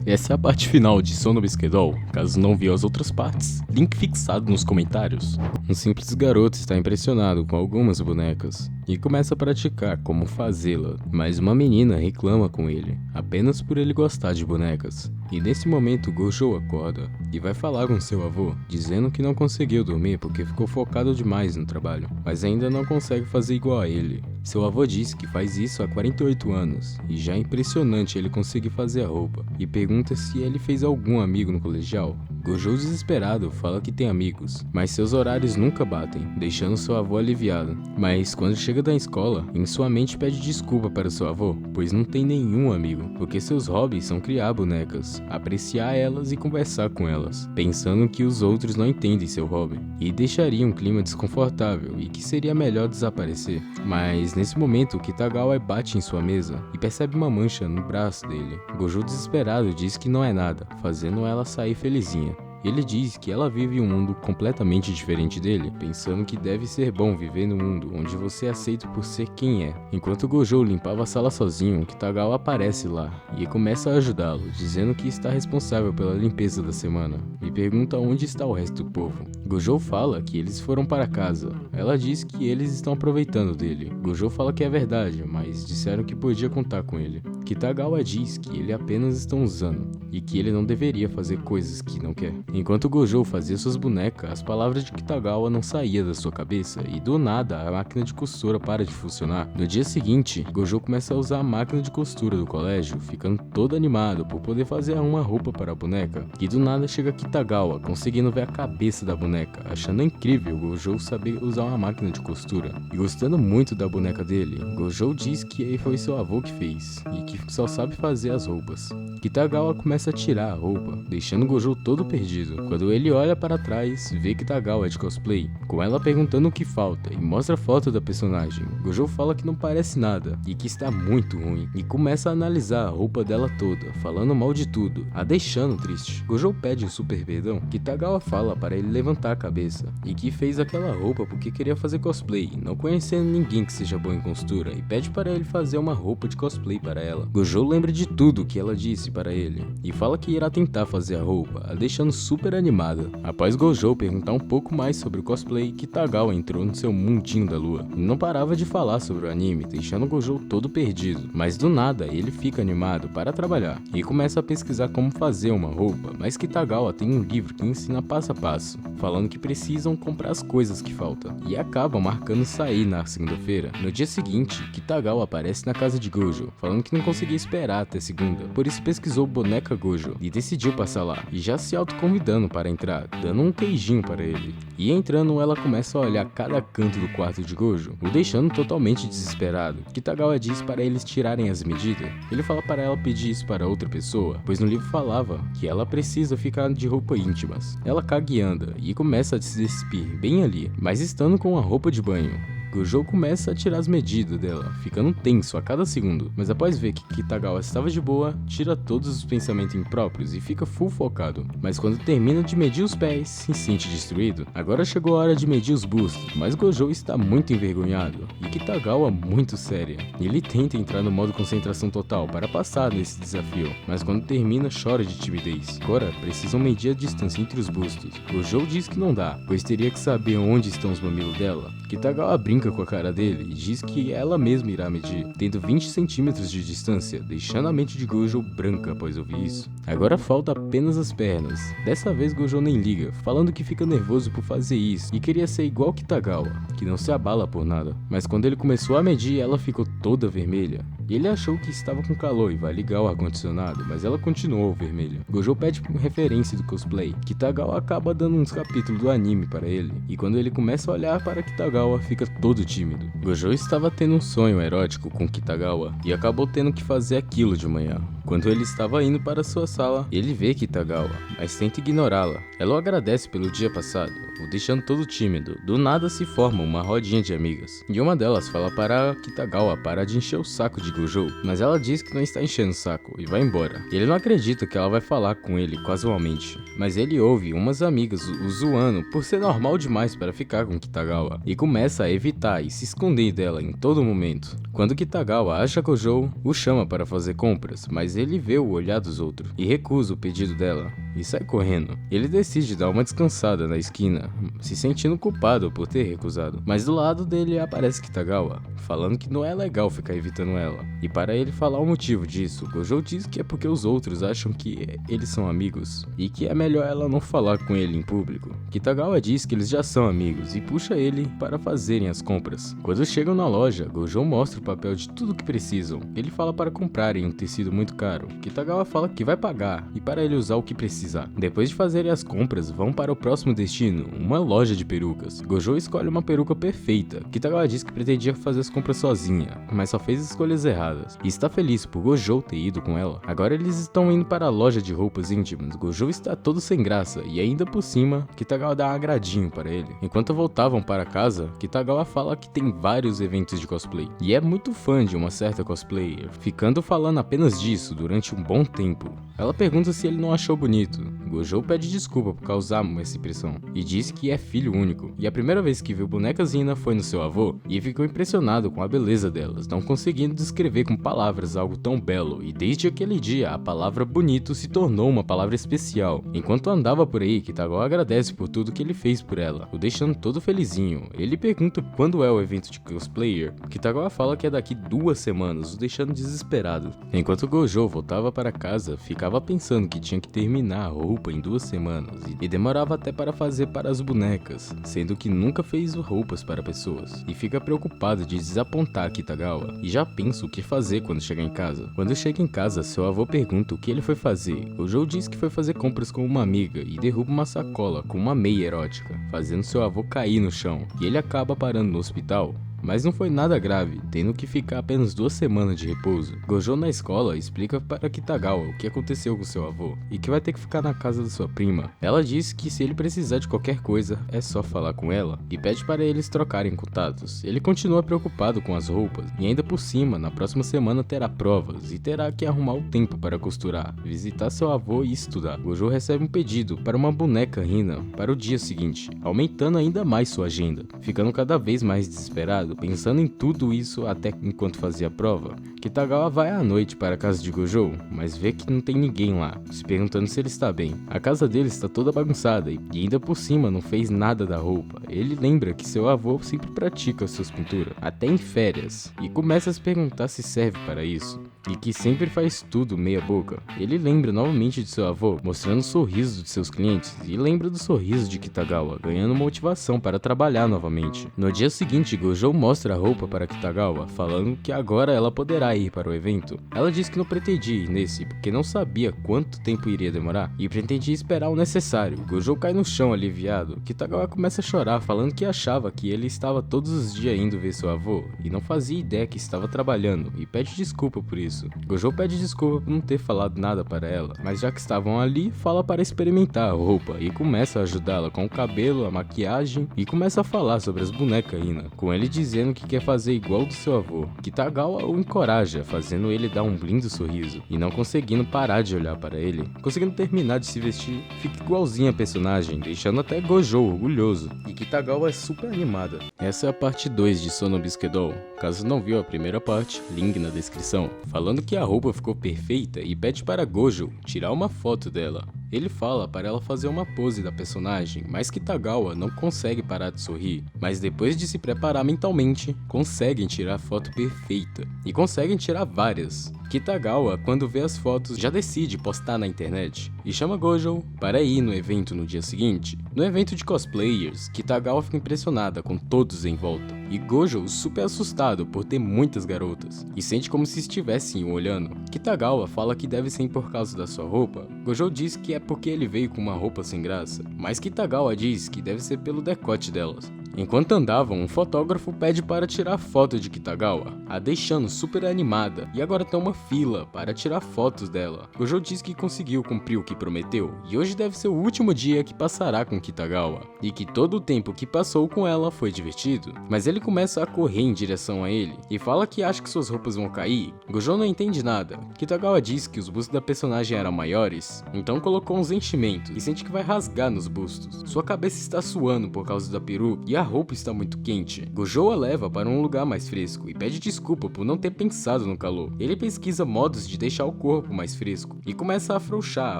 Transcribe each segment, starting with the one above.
Essa é a parte final de Sono Bisquedol. Caso não viu as outras partes, link fixado nos comentários. Um simples garoto está impressionado com algumas bonecas e começa a praticar como fazê-la, mas uma menina reclama com ele, apenas por ele gostar de bonecas. E nesse momento Gojo acorda e vai falar com seu avô, dizendo que não conseguiu dormir porque ficou focado demais no trabalho, mas ainda não consegue fazer igual a ele. Seu avô diz que faz isso há 48 anos, e já é impressionante ele conseguir fazer a roupa, e pergunta se ele fez algum amigo no colegial. Gojo, desesperado, fala que tem amigos, mas seus horários nunca batem, deixando seu avô aliviado. Mas quando chega da escola, em sua mente pede desculpa para seu avô, pois não tem nenhum amigo, porque seus hobbies são criar bonecas, apreciar elas e conversar com elas, pensando que os outros não entendem seu hobby, e deixaria um clima desconfortável e que seria melhor desaparecer. Mas nesse momento, Kitagawa bate em sua mesa e percebe uma mancha no braço dele. Gojo, desesperado, diz que não é nada, fazendo ela sair felizinha. Ele diz que ela vive um mundo completamente diferente dele, pensando que deve ser bom viver no mundo onde você é aceito por ser quem é. Enquanto Gojo limpava a sala sozinho, Kitagawa aparece lá e começa a ajudá-lo, dizendo que está responsável pela limpeza da semana, e pergunta onde está o resto do povo. Gojo fala que eles foram para casa. Ela diz que eles estão aproveitando dele. Gojo fala que é verdade, mas disseram que podia contar com ele. Kitagawa diz que ele apenas estão usando e que ele não deveria fazer coisas que não quer. Enquanto Gojo fazia suas bonecas, as palavras de Kitagawa não saíam da sua cabeça e do nada a máquina de costura para de funcionar. No dia seguinte, Gojo começa a usar a máquina de costura do colégio, ficando todo animado por poder fazer uma roupa para a boneca. E do nada chega Kitagawa, conseguindo ver a cabeça da boneca, achando incrível Gojo saber usar uma máquina de costura. E gostando muito da boneca dele, Gojo diz que foi seu avô que fez e que só sabe fazer as roupas. Kitagawa começa a tirar a roupa, deixando Gojo todo perdido. Quando ele olha para trás, vê Kitagawa é de cosplay, com ela perguntando o que falta e mostra a foto da personagem. Gojo fala que não parece nada e que está muito ruim, e começa a analisar a roupa dela toda, falando mal de tudo, a deixando triste. Gojo pede um super perdão. Kitagawa fala para ele levantar a cabeça e que fez aquela roupa porque queria fazer cosplay, não conhecendo ninguém que seja bom em costura, e pede para ele fazer uma roupa de cosplay para ela. Gojo lembra de tudo que ela disse para ele e fala que irá tentar fazer a roupa, a deixando super animada. Após Gojo perguntar um pouco mais sobre o cosplay, Kitagawa entrou no seu mundinho da lua e não parava de falar sobre o anime, deixando Gojo todo perdido. Mas do nada ele fica animado para trabalhar e começa a pesquisar como fazer uma roupa, mas Kitagawa tem um livro que ensina passo a passo, falando que precisam comprar as coisas que faltam, e acabam marcando sair na segunda-feira. No dia seguinte, Kitagawa aparece na casa de Gojo, falando que não conseguia esperar até segunda, por isso pesquisou boneca Gojo e decidiu passar lá, e já se autoconvidando para entrar, dando um queijinho para ele. E entrando, ela começa a olhar cada canto do quarto de Gojo, o deixando totalmente desesperado. Kitagawa diz para eles tirarem as medidas. Ele fala para ela pedir isso para outra pessoa, pois no livro falava que ela precisa ficar de roupa íntimas. Ela caga e anda, e começa a se despir bem ali, mas estando com a roupa de banho. Gojo começa a tirar as medidas dela, ficando tenso a cada segundo, mas após ver que Kitagawa estava de boa, tira todos os pensamentos impróprios e fica full focado. Mas quando termina de medir os pés, se sente destruído. Agora chegou a hora de medir os bustos, mas Gojo está muito envergonhado e Kitagawa muito séria. Ele tenta entrar no modo concentração total para passar nesse desafio, mas quando termina chora de timidez. Agora precisam medir a distância entre os bustos. Gojo diz que não dá, pois teria que saber onde estão os mamilos dela. Kitagawa brinca com a cara dele e diz que ela mesma irá medir, tendo 20 centímetros de distância, deixando a mente de Gojo branca após ouvir isso. Agora falta apenas as pernas. Dessa vez Gojo nem liga, falando que fica nervoso por fazer isso e queria ser igual Kitagawa, que não se abala por nada. Mas quando ele começou a medir, ela ficou toda vermelha. E ele achou que estava com calor e vai ligar o ar-condicionado, mas ela continuou vermelha. Gojo pede referência do cosplay. Kitagawa acaba dando uns capítulos do anime para ele, e quando ele começa a olhar para Kitagawa, fica todo tímido. Gojo estava tendo um sonho erótico com Kitagawa e acabou tendo que fazer aquilo de manhã. Quando ele estava indo para sua sala, ele vê Kitagawa, mas tenta ignorá-la. Ela o agradece pelo dia passado, o deixando todo tímido. Do nada se forma uma rodinha de amigas, e uma delas fala para Kitagawa parar de encher o saco de Gojo, mas ela diz que não está enchendo o saco e vai embora. Ele não acredita que ela vai falar com ele casualmente, mas ele ouve umas amigas o zoando por ser normal demais para ficar com Kitagawa, e começa a evitar e se esconder dela em todo momento. Quando Kitagawa acha Gojo, o chama para fazer compras, mas mas ele vê o olhar dos outros e recusa o pedido dela e sai correndo. Ele decide dar uma descansada na esquina, se sentindo culpado por ter recusado, mas do lado dele aparece Kitagawa, falando que não é legal ficar evitando ela. E para ele falar o motivo disso, Gojo diz que é porque os outros acham que eles são amigos e que é melhor ela não falar com ele em público. Kitagawa diz que eles já são amigos e puxa ele para fazerem as compras. Quando chegam na loja, Gojo mostra o papel de tudo que precisam. Ele fala para comprarem um tecido muito caro. Kitagawa fala que vai pagar e para ele usar o que precisar. Depois de fazerem as compras, vão para o próximo destino, uma loja de perucas. Gojo escolhe uma peruca perfeita. Kitagawa diz que pretendia fazer as compras sozinha, mas só fez escolhas erradas. E está feliz por Gojo ter ido com ela. Agora eles estão indo para a loja de roupas íntimas. Gojo está todo sem graça e ainda por cima, Kitagawa dá um agradinho para ele. Enquanto voltavam para casa, Kitagawa fala que tem vários eventos de cosplay e é muito fã de uma certa cosplayer, ficando falando apenas disso durante um bom tempo. Ela pergunta se ele não achou bonito. Gojo pede desculpa por causar essa impressão e diz que é filho único. E a primeira vez que viu bonecas Hina foi no seu avô e ficou impressionado com a beleza delas, não conseguindo descrever com palavras algo tão belo. E desde aquele dia, a palavra bonito se tornou uma palavra especial. Enquanto andava por aí, Kitagawa agradece por tudo que ele fez por ela, o deixando todo felizinho. Ele pergunta quando é o evento de cosplayer. Kitagawa fala que é daqui 2 semanas, o deixando desesperado. Enquanto Gojo voltava para casa, ficava pensando que tinha que terminar a roupa em 2 semanas e demorava até para fazer para as bonecas, sendo que nunca fez roupas para pessoas, e fica preocupado de desapontar Kitagawa e já pensa o que fazer quando chegar em casa. Quando chega em casa, seu avô pergunta o que ele foi fazer. Gojo diz que foi fazer compras com uma amiga e derruba uma sacola com uma meia erótica, fazendo seu avô cair no chão, e ele acaba parando no hospital. Mas não foi nada grave, tendo que ficar apenas 2 semanas de repouso. Gojo na escola explica para Kitagawa o que aconteceu com seu avô e que vai ter que ficar na casa da sua prima. Ela diz que se ele precisar de qualquer coisa, é só falar com ela e pede para eles trocarem contatos. Ele continua preocupado com as roupas e ainda por cima, na próxima semana terá provas e terá que arrumar o tempo para costurar, visitar seu avô e estudar. Gojo recebe um pedido para uma boneca Hina para o dia seguinte, aumentando ainda mais sua agenda, ficando cada vez mais desesperado, pensando em tudo isso até enquanto fazia a prova. Kitagawa vai à noite para a casa de Gojo, mas vê que não tem ninguém lá, se perguntando se ele está bem. A casa dele está toda bagunçada e ainda por cima não fez nada da roupa. Ele lembra que seu avô sempre pratica suas pinturas, até em férias, e começa a se perguntar se serve para isso, e que sempre faz tudo meia boca. Ele lembra novamente de seu avô, mostrando o sorriso de seus clientes, e lembra do sorriso de Kitagawa, ganhando motivação para trabalhar novamente. No dia seguinte, Gojo mostra a roupa para Kitagawa, falando que agora ela poderá ir para o evento. Ela diz que não pretendia ir nesse, porque não sabia quanto tempo iria demorar, e pretendia esperar o necessário. Gojo cai no chão aliviado. Kitagawa começa a chorar, falando que achava que ele estava todos os dias indo ver seu avô, e não fazia ideia que estava trabalhando, e pede desculpa por isso. Gojo pede desculpa por não ter falado nada para ela, mas já que estavam ali, fala para experimentar a roupa, e começa a ajudá-la com o cabelo, a maquiagem, e começa a falar sobre as bonecas Hina, com ele dizendo que quer fazer igual do seu avô. Kitagawa o encoraja, fazendo ele dar um lindo sorriso, e não conseguindo parar de olhar para ele. Conseguindo terminar de se vestir, fica igualzinho a personagem, deixando até Gojo orgulhoso, e Kitagawa é super animada. Essa é a parte 2 de Sono Bisque Doll. Caso não viu a primeira parte, link na descrição, falando que a roupa ficou perfeita e pede para Gojo tirar uma foto dela. Ele fala para ela fazer uma pose da personagem, mas Kitagawa não consegue parar de sorrir. Mas depois de se preparar mentalmente, conseguem tirar a foto perfeita. E conseguem tirar várias. Kitagawa, quando vê as fotos, já decide postar na internet e chama Gojo para ir no evento no dia seguinte. No evento de cosplayers, Kitagawa fica impressionada com todos em volta. E Gojo super assustado por ter muitas garotas, e sente como se estivessem o olhando. Kitagawa fala que deve ser por causa da sua roupa. Gojo diz que é porque ele veio com uma roupa sem graça, mas Kitagawa diz que deve ser pelo decote delas. Enquanto andavam, um fotógrafo pede para tirar foto de Kitagawa, a deixando super animada, e agora tem uma fila para tirar fotos dela. Gojo diz que conseguiu cumprir o que prometeu, e hoje deve ser o último dia que passará com Kitagawa, e que todo o tempo que passou com ela foi divertido. Mas ele começa a correr em direção a ele, e fala que acha que suas roupas vão cair. Gojo não entende nada. Kitagawa diz que os bustos da personagem eram maiores, então colocou uns enchimentos, e sente que vai rasgar nos bustos. Sua cabeça está suando por causa da peruca, e a roupa está muito quente. Gojo a leva para um lugar mais fresco e pede desculpa por não ter pensado no calor. Ele pesquisa modos de deixar o corpo mais fresco e começa a afrouxar a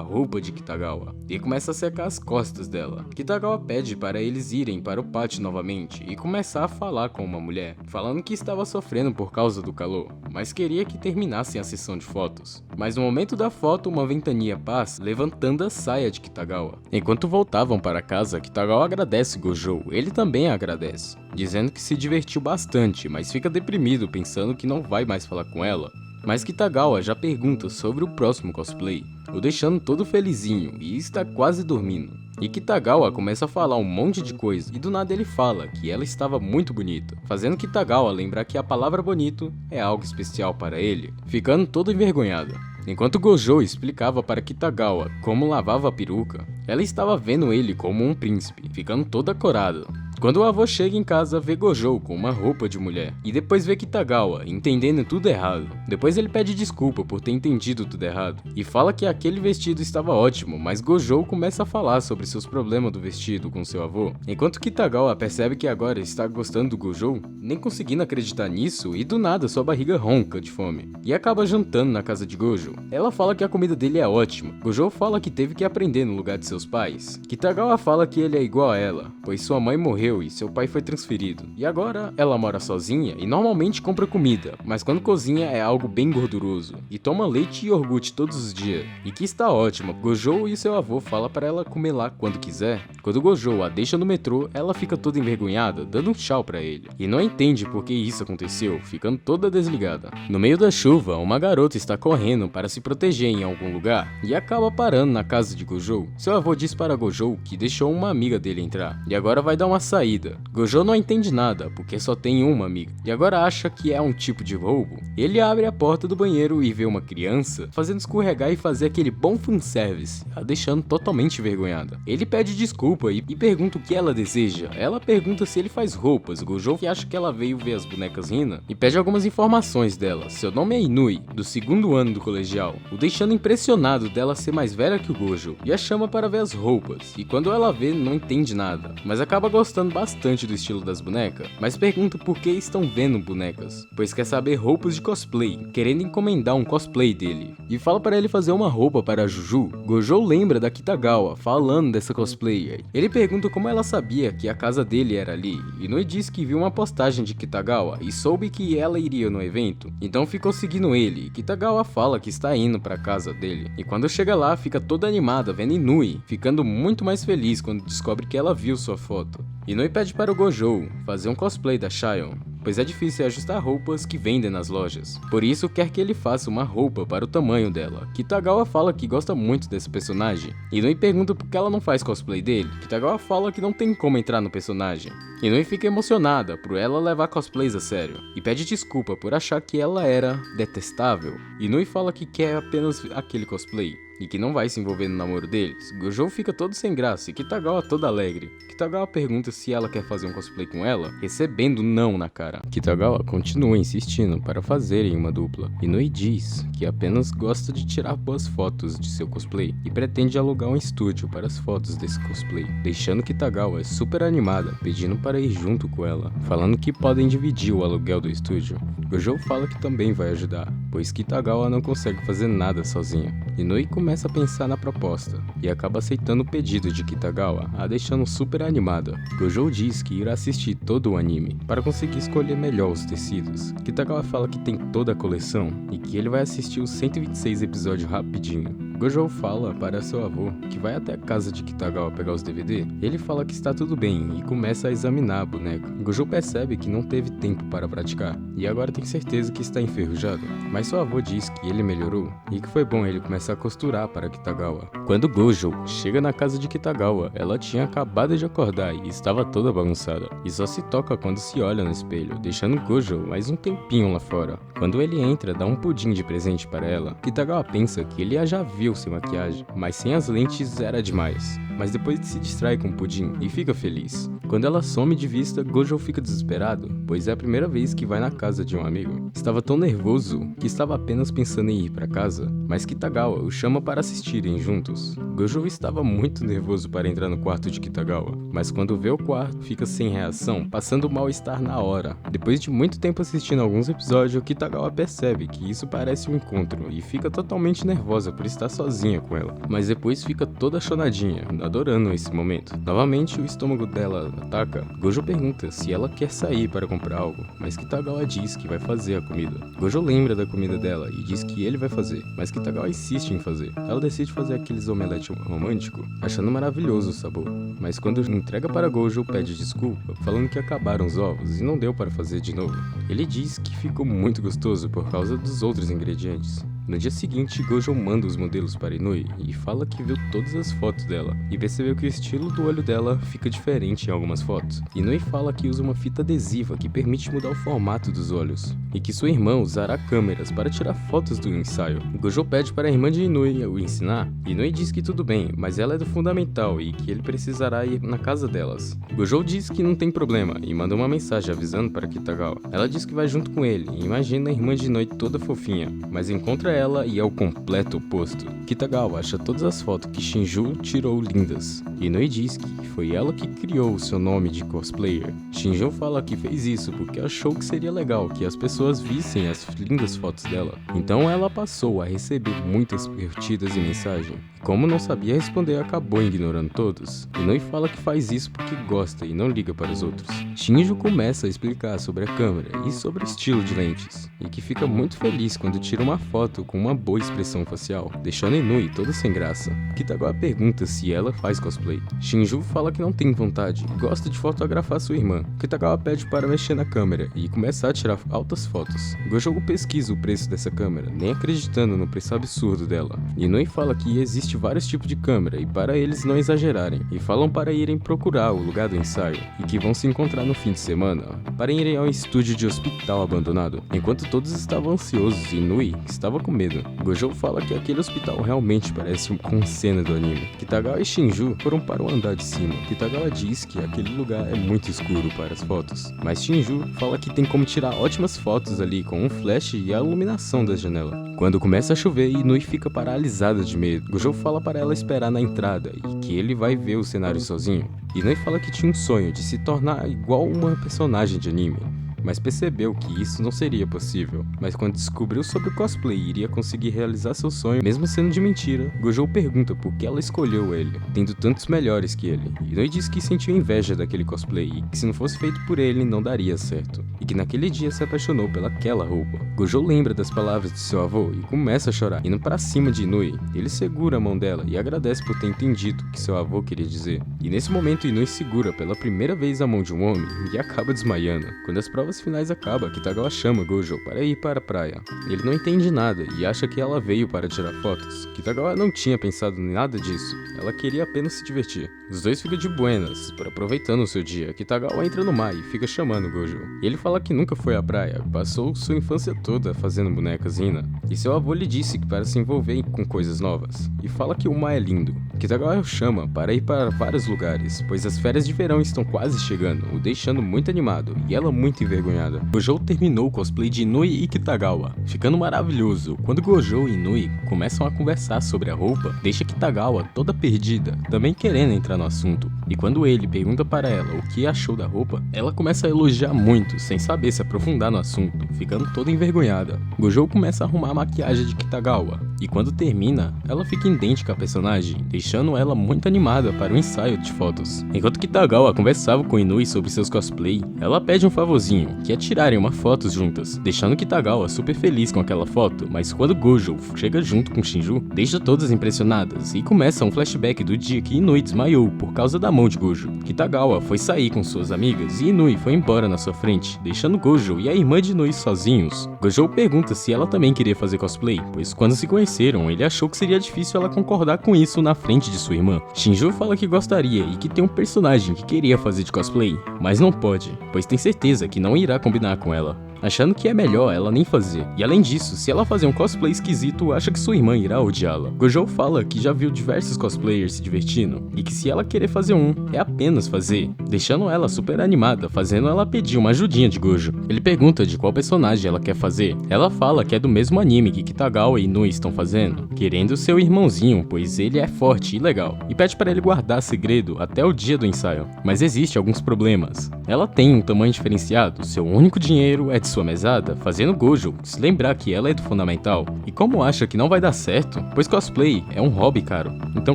roupa de Kitagawa e começa a secar as costas dela. Kitagawa pede para eles irem para o pátio novamente e começar a falar com uma mulher, falando que estava sofrendo por causa do calor, mas queria que terminassem a sessão de fotos. Mas no momento da foto, uma ventania passa, levantando a saia de Kitagawa. Enquanto voltavam para casa, Kitagawa agradece Gojo, ele também agradece, dizendo que se divertiu bastante, mas fica deprimido pensando que não vai mais falar com ela. Mas Kitagawa já pergunta sobre o próximo cosplay, o deixando todo felizinho e está quase dormindo. E Kitagawa começa a falar um monte de coisa e do nada ele fala que ela estava muito bonita, fazendo Kitagawa lembrar que a palavra bonito é algo especial para ele, ficando todo envergonhada. Enquanto Gojo explicava para Kitagawa como lavava a peruca, ela estava vendo ele como um príncipe, ficando toda corada. Quando o avô chega em casa, vê Gojo com uma roupa de mulher, e depois vê Kitagawa entendendo tudo errado. Depois ele pede desculpa por ter entendido tudo errado, e fala que aquele vestido estava ótimo, mas Gojo começa a falar sobre seus problemas do vestido com seu avô. Enquanto Kitagawa percebe que agora está gostando do Gojo, nem conseguindo acreditar nisso, e do nada sua barriga ronca de fome, e acaba jantando na casa de Gojo. Ela fala que a comida dele é ótima. Gojo fala que teve que aprender no lugar de seus pais. Kitagawa fala que ele é igual a ela, pois sua mãe morreu e seu pai foi transferido. E agora ela mora sozinha e normalmente compra comida, mas quando cozinha é algo bem gorduroso. E toma leite e iogurte todos os dias. E que está ótima. Gojo e seu avô falam para ela comer lá quando quiser. Quando Gojo a deixa no metrô, ela fica toda envergonhada, dando um tchau para ele. E não entende por que isso aconteceu, ficando toda desligada. No meio da chuva, uma garota está correndo para se proteger em algum lugar e acaba parando na casa de Gojo. Seu avô diz para Gojo que deixou uma amiga dele entrar e agora vai dar uma saída. Gojo não entende nada, porque só tem uma amiga, e agora acha que é um tipo de roubo. Ele abre a porta do banheiro e vê uma criança fazendo escorregar e fazer aquele bom fanservice, a deixando totalmente envergonhada. Ele pede desculpa e pergunta o que ela deseja. Ela pergunta se ele faz roupas. Gojo acha que ela veio ver as bonecas Hina e pede algumas informações dela. Seu nome é Inui, do segundo ano do colegial, o deixando impressionado dela ser mais velha que o Gojo, e a chama para ver as roupas, e quando ela vê não entende nada, mas acaba gostando bastante do estilo das bonecas, mas pergunta por que estão vendo bonecas, pois quer saber roupas de cosplay, querendo encomendar um cosplay dele, e fala para ele fazer uma roupa para a Juju. Gojo lembra da Kitagawa falando dessa cosplayer. Ele pergunta como ela sabia que a casa dele era ali, e Inui diz que viu uma postagem de Kitagawa e soube que ela iria no evento, então ficou seguindo ele, e Kitagawa fala que está indo para a casa dele, e quando chega lá fica toda animada vendo Inui, ficando muito mais feliz quando descobre que ela viu sua foto. Inui pede para o Gojo fazer um cosplay da Xion, pois é difícil ajustar roupas que vendem nas lojas. Por isso quer que ele faça uma roupa para o tamanho dela. Kitagawa fala que gosta muito desse personagem. Inui pergunta por que ela não faz cosplay dele. Kitagawa fala que não tem como entrar no personagem. Inui fica emocionada por ela levar cosplays a sério e pede desculpa por achar que ela era detestável. Inui fala que quer apenas aquele cosplay e que não vai se envolver no namoro deles. Gojo fica todo sem graça e Kitagawa toda alegre. Kitagawa pergunta se ela quer fazer um cosplay com ela, recebendo não na cara. Kitagawa continua insistindo para fazerem uma dupla. Inui diz que apenas gosta de tirar boas fotos de seu cosplay e pretende alugar um estúdio para as fotos desse cosplay, deixando Kitagawa super animada, pedindo para ir junto com ela, falando que podem dividir o aluguel do estúdio. Gojo fala que também vai ajudar, pois Kitagawa não consegue fazer nada sozinha. Inui começa a pensar na proposta e acaba aceitando o pedido de Kitagawa, a deixando super animada. Gojo diz que irá assistir todo o anime para conseguir escolher melhor os tecidos. Kitagawa fala que tem toda a coleção e que ele vai assistir os 126 episódios rapidinho. Gojo fala para seu avô que vai até a casa de Kitagawa pegar os DVD. Ele fala que está tudo bem e começa a examinar a boneca. Gojo percebe que não teve tempo para praticar e agora tem certeza que está enferrujado, mas seu avô diz que ele melhorou e que foi bom ele começar a costurar para Kitagawa. Quando Gojo chega na casa de Kitagawa, ela tinha acabado de acordar e estava toda bagunçada, e só se toca quando se olha no espelho, deixando Gojo mais um tempinho lá fora. Quando ele entra, dá um pudim de presente para ela. Kitagawa pensa que ele já viu sem maquiagem, mas sem as lentes era demais. mas depois se distrai com o pudim e fica feliz. Quando ela some de vista, Gojo fica desesperado, pois é a primeira vez que vai na casa de um amigo. Estava tão nervoso que estava apenas pensando em ir para casa, mas Kitagawa o chama para assistirem juntos. Gojo estava muito nervoso para entrar no quarto de Kitagawa, mas quando vê o quarto, fica sem reação, passando mal-estar na hora. Depois de muito tempo assistindo alguns episódios, Kitagawa percebe que isso parece um encontro e fica totalmente nervosa por estar sozinha com ela, mas depois fica toda chonadinha, adorando esse momento. Novamente, o estômago dela ataca. Gojo pergunta se ela quer sair para comprar algo, mas Kitagawa diz que vai fazer a comida. Gojo lembra da comida dela e diz que ele vai fazer, mas Kitagawa insiste em fazer. Ela decide fazer aqueles omelete romântico, achando maravilhoso o sabor, mas quando entrega para Gojo, pede desculpa, falando que acabaram os ovos e não deu para fazer de novo. Ele diz que ficou muito gostoso por causa dos outros ingredientes. No dia seguinte, Gojo manda os modelos para Inui e fala que viu todas as fotos dela e percebeu que o estilo do olho dela fica diferente em algumas fotos. Inui fala que usa uma fita adesiva que permite mudar o formato dos olhos e que sua irmã usará câmeras para tirar fotos do ensaio. Gojo pede para a irmã de Inui o ensinar. Inui diz que tudo bem, mas ela é do fundamental e que ele precisará ir na casa delas. Gojo diz que não tem problema e manda uma mensagem avisando para Kitagawa. Ela diz que vai junto com ele e imagina a irmã de Inui toda fofinha, mas encontra ela e é o completo oposto. Kitagawa acha todas as fotos que Shinju tirou lindas. Inui diz que foi ela que criou o seu nome de cosplayer. Shinju fala que fez isso porque achou que seria legal que as pessoas vissem as lindas fotos dela. Então ela passou a receber muitas curtidas e mensagens. Como não sabia responder, acabou ignorando todos. Inui fala que faz isso porque gosta e não liga para os outros. Shinju começa a explicar sobre a câmera e sobre o estilo de lentes, e que fica muito feliz quando tira uma foto com uma boa expressão facial, deixando Inui toda sem graça. Kitagawa pergunta se ela faz cosplay. Shinju fala que não tem vontade, gosta de fotografar sua irmã. Kitagawa pede para mexer na câmera e começar a tirar altas fotos. Gojo pesquisa o preço dessa câmera, nem acreditando no preço absurdo dela. Inui fala que existe vários tipos de câmera e para eles não exagerarem, e falam para irem procurar o lugar do ensaio e que vão se encontrar no fim de semana para irem ao estúdio de hospital abandonado. Enquanto todos estavam ansiosos, Inui estava com medo. Gojo fala que aquele hospital realmente parece com cena do anime. Kitagawa e Shinju foram para o andar de cima. Kitagawa diz que aquele lugar é muito escuro para as fotos, mas Shinju fala que tem como tirar ótimas fotos ali com um flash e a iluminação da janela. Quando começa a chover, Inui fica paralisada de medo. Gojo fala para ela esperar na entrada e que ele vai ver o cenário sozinho. Inui fala que tinha um sonho de se tornar igual uma personagem de anime, mas percebeu que isso não seria possível. Mas quando descobriu sobre o cosplay e iria conseguir realizar seu sonho, mesmo sendo de mentira, Gojo pergunta por que ela escolheu ele, tendo tantos melhores que ele. Inui diz que sentiu inveja daquele cosplay e que se não fosse feito por ele, não daria certo, e que naquele dia se apaixonou pelaquela roupa. Gojo lembra das palavras de seu avô e começa a chorar, indo para cima de Inui. Ele segura a mão dela e agradece por ter entendido o que seu avô queria dizer. E nesse momento, Inui segura pela primeira vez a mão de um homem e acaba desmaiando. Quando as provas finais acabam, Kitagawa chama Gojo para ir para a praia. Ele não entende nada e acha que ela veio para tirar fotos. Kitagawa não tinha pensado em nada disso, ela queria apenas se divertir. Os dois ficam de buenas, aproveitando o seu dia. Kitagawa entra no mar e fica chamando Gojo. E ele fala que nunca foi à praia, passou sua infância toda fazendo bonecas Hina, e seu avô lhe disse que para se envolver com coisas novas, e fala que o mar é lindo. Kitagawa o chama para ir para vários lugares, pois as férias de verão estão quase chegando, o deixando muito animado e ela muito envergonhada. Gojo terminou o cosplay de Inui e Kitagawa, ficando maravilhoso. Quando Gojo e Inui começam a conversar sobre a roupa, deixa Kitagawa toda perdida, também querendo entrar no assunto. E quando ele pergunta para ela o que achou da roupa, ela começa a elogiar muito, sem saber se aprofundar no assunto, ficando toda envergonhada. Gojo começa a arrumar a maquiagem de Kitagawa, e quando termina, ela fica idêntica à personagem, deixando ela muito animada para o ensaio de fotos. Enquanto Kitagawa conversava com Inui sobre seus cosplay, ela pede um favorzinho, que é tirarem uma foto juntas, deixando Kitagawa super feliz com aquela foto, mas quando Gojo chega junto com Shinju, deixa todas impressionadas e começa um flashback do dia que Inui desmaiou por causa da mão de Gojo. Kitagawa foi sair com suas amigas e Inui foi embora na sua frente, deixando Gojo e a irmã de Inui sozinhos. Gojo pergunta se ela também queria fazer cosplay, pois quando se conheceram, ele achou que seria difícil ela concordar com isso na frente de sua irmã. Shinju fala que gostaria e que tem um personagem que queria fazer de cosplay, mas não pode, pois tem certeza que não irá combinar com ela. achando que é melhor ela nem fazer. E além disso, se ela fazer um cosplay esquisito, acha que sua irmã irá odiá-la. Gojo fala que já viu diversos cosplayers se divertindo, e que se ela querer fazer um, é apenas fazer, deixando ela super animada, fazendo ela pedir uma ajudinha de Gojo. Ele pergunta de qual personagem ela quer fazer. Ela fala que é do mesmo anime que Kitagawa e Inui estão fazendo, querendo seu irmãozinho, pois ele é forte e legal, e pede para ele guardar segredo até o dia do ensaio. Mas existe alguns problemas. Ela tem um tamanho diferenciado, seu único dinheiro é de sua mesada, fazendo Gojo se lembrar que ela é do fundamental. E como acha que não vai dar certo, pois cosplay é um hobby caro, então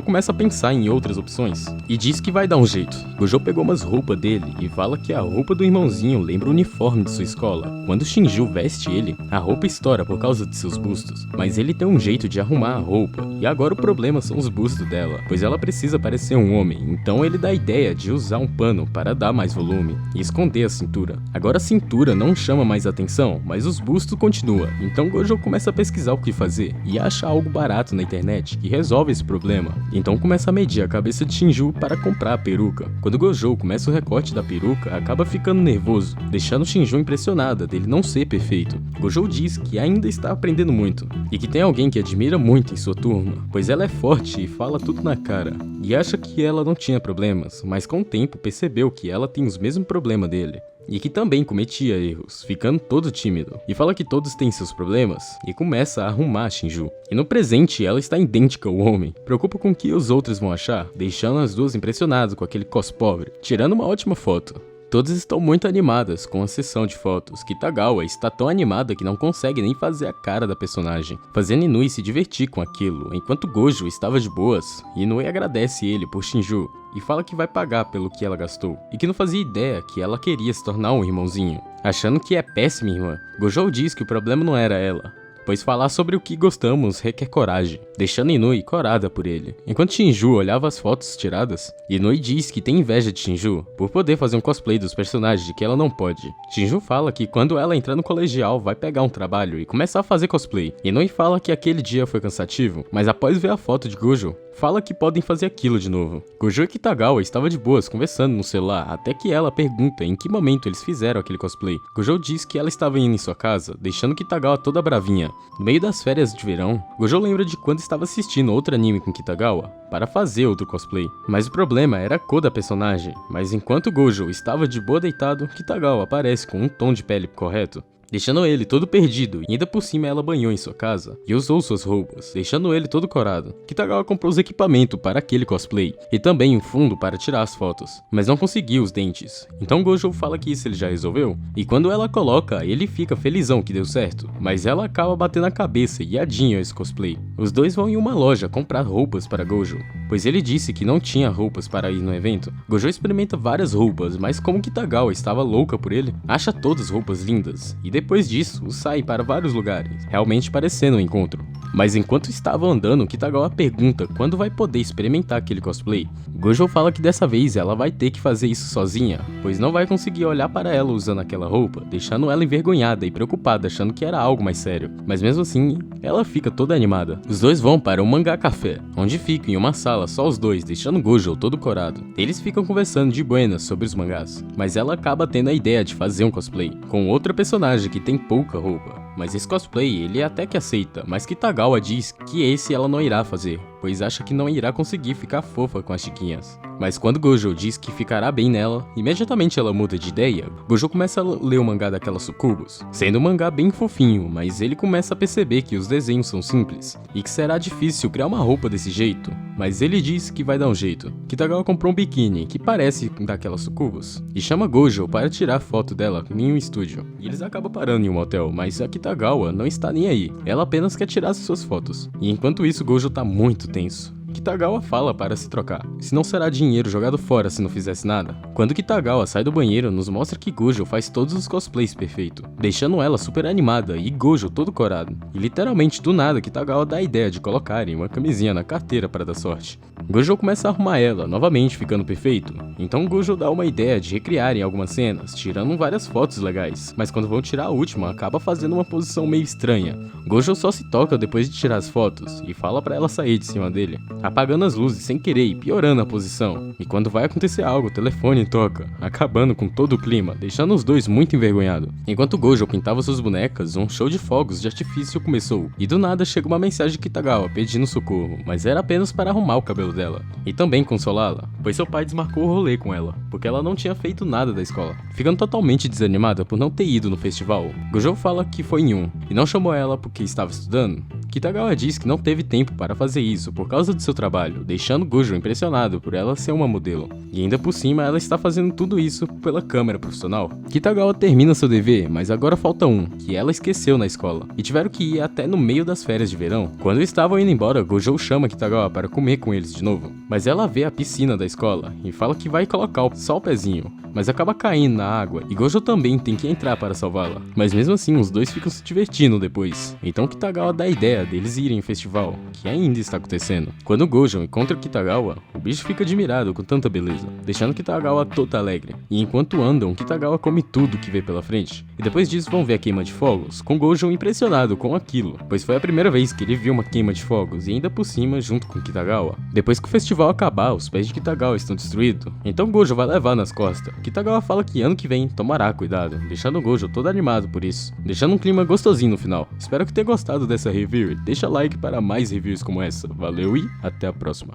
começa a pensar em outras opções, e diz que vai dar um jeito. Gojo pegou umas roupas dele e fala que a roupa do irmãozinho lembra o uniforme de sua escola. Quando Shinju veste ele, a roupa estoura por causa de seus bustos, mas ele tem um jeito de arrumar a roupa, e agora o problema são os bustos dela, pois ela precisa parecer um homem, então ele dá a ideia de usar um pano para dar mais volume e esconder a cintura. Agora a cintura não chama mais atenção, mas os bustos continuam, então Gojo começa a pesquisar o que fazer e acha algo barato na internet que resolve esse problema. Então começa a medir a cabeça de Shinju para comprar a peruca. Quando Gojo começa o recorte da peruca, acaba ficando nervoso, deixando Shinju impressionada dele não ser perfeito. Gojo diz que ainda está aprendendo muito, e que tem alguém que admira muito em sua turma, pois ela é forte e fala tudo na cara, e acha que ela não tinha problemas, mas com o tempo percebeu que ela tem os mesmos problemas dele, e que também cometia erros, ficando todo tímido, e fala que todos têm seus problemas, e começa a arrumar Shinju. E no presente ela está idêntica ao homem, preocupa com o que os outros vão achar, deixando as duas impressionadas com aquele cos pobre, tirando uma ótima foto. Todas estão muito animadas com a sessão de fotos. Kitagawa está tão animada que não consegue nem fazer a cara da personagem, fazendo Inui se divertir com aquilo, enquanto Gojo estava de boas. Inui agradece ele por Shinju e fala que vai pagar pelo que ela gastou, e que não fazia ideia que ela queria se tornar um irmãozinho. Achando que é péssima irmã, Gojo diz que o problema não era ela, pois falar sobre o que gostamos requer coragem, deixando Inui corada por ele. Enquanto Shinju olhava as fotos tiradas, Inui diz que tem inveja de Shinju por poder fazer um cosplay dos personagens que ela não pode. Shinju fala que quando ela entrar no colegial vai pegar um trabalho e começar a fazer cosplay. Inui fala que aquele dia foi cansativo, mas após ver a foto de Gojo, fala que podem fazer aquilo de novo. Gojo e Kitagawa estavam de boas conversando no celular, até que ela pergunta em que momento eles fizeram aquele cosplay. Gojo diz que ela estava indo em sua casa, deixando Kitagawa toda bravinha. No meio das férias de verão, Gojo lembra de quando estava assistindo outro anime com Kitagawa para fazer outro cosplay, mas o problema era a cor da personagem. Mas enquanto Gojo estava de boa deitado, Kitagawa aparece com um tom de pele correto, deixando ele todo perdido, e ainda por cima ela banhou em sua casa e usou suas roupas, deixando ele todo corado. Kitagawa comprou os equipamentos para aquele cosplay, e também um fundo para tirar as fotos, mas não conseguiu os dentes. Então Gojo fala que isso ele já resolveu, e quando ela coloca, ele fica felizão que deu certo, mas ela acaba batendo a cabeça e adinha esse cosplay. Os dois vão em uma loja comprar roupas para Gojo, pois ele disse que não tinha roupas para ir no evento. Gojo experimenta várias roupas, mas como Kitagawa estava louca por ele, acha todas roupas lindas, e depois disso, sai para vários lugares, realmente parecendo um encontro. Mas enquanto estava andando, Kitagawa pergunta quando vai poder experimentar aquele cosplay. Gojo fala que dessa vez ela vai ter que fazer isso sozinha, pois não vai conseguir olhar para ela usando aquela roupa, deixando ela envergonhada e preocupada, achando que era algo mais sério. Mas mesmo assim, ela fica toda animada. Os dois vão para um mangá café, onde ficam em uma sala só os dois, deixando Gojo todo corado. Eles ficam conversando de buenas sobre os mangás, mas ela acaba tendo a ideia de fazer um cosplay com outra personagem que tem pouca roupa. Mas esse cosplay ele até que aceita, mas Kitagawa diz que esse ela não irá fazer, pois acha que não irá conseguir ficar fofa com as chiquinhas. Mas quando Gojo diz que ficará bem nela, imediatamente ela muda de ideia. Gojo começa a ler o mangá daquela Sucubus, sendo um mangá bem fofinho, mas ele começa a perceber que os desenhos são simples, e que será difícil criar uma roupa desse jeito, mas ele diz que vai dar um jeito. Kitagawa comprou um biquíni que parece daquela Sucubus, e chama Gojo para tirar foto dela em um estúdio. E eles acabam parando em um hotel, mas a Kitagawa não está nem aí, ela apenas quer tirar suas fotos. E enquanto isso Gojo tá muito tenso. Kitagawa fala para se trocar, senão será dinheiro jogado fora se não fizesse nada. Quando Kitagawa sai do banheiro, nos mostra que Gojo faz todos os cosplays perfeito, deixando ela super animada e Gojo todo corado. E literalmente do nada Kitagawa dá a ideia de colocarem uma camisinha na carteira para dar sorte. Gojo começa a arrumar ela, novamente ficando perfeito. Então Gojo dá uma ideia de recriarem algumas cenas, tirando várias fotos legais, mas quando vão tirar a última, acaba fazendo uma posição meio estranha. Gojo só se toca depois de tirar as fotos, e fala para ela sair de cima dele. A apagando as luzes sem querer e piorando a posição. E quando vai acontecer algo, o telefone toca, acabando com todo o clima, deixando os dois muito envergonhados. Enquanto Gojo pintava suas bonecas, um show de fogos de artifício começou, e do nada chega uma mensagem de Kitagawa pedindo socorro, mas era apenas para arrumar o cabelo dela, e também consolá-la, pois seu pai desmarcou o rolê com ela, porque ela não tinha feito nada da escola. Ficando totalmente desanimada por não ter ido no festival, Gojo fala que foi em um, e não chamou ela porque estava estudando. Kitagawa diz que não teve tempo para fazer isso por causa de seu trabalho, deixando Gojo impressionado por ela ser uma modelo. E ainda por cima, ela está fazendo tudo isso pela câmera profissional. Kitagawa termina seu dever, mas agora falta um, que ela esqueceu na escola, e tiveram que ir até no meio das férias de verão. Quando estavam indo embora, Gojo chama Kitagawa para comer com eles de novo, mas ela vê a piscina da escola e fala que vai colocar só o pezinho, mas acaba caindo na água e Gojo também tem que entrar para salvá-la. Mas mesmo assim, os dois ficam se divertindo depois. Então Kitagawa dá a ideia deles irem em festival, que ainda está acontecendo. Quando Gojo encontra Kitagawa, o bicho fica admirado com tanta beleza, deixando Kitagawa toda alegre. E enquanto andam, Kitagawa come tudo que vê pela frente. E depois disso vão ver a queima de fogos, com Gojo impressionado com aquilo, pois foi a primeira vez que ele viu uma queima de fogos e ainda por cima junto com Kitagawa. Depois que o festival acabar, os pés de Kitagawa estão destruídos, então Gojo vai levar nas costas. Kitagawa fala que ano que vem tomará cuidado, deixando Gojo todo animado por isso, deixando um clima gostosinho no final. Espero que tenha gostado dessa review, deixa like para mais reviews como essa, valeu e até a próxima.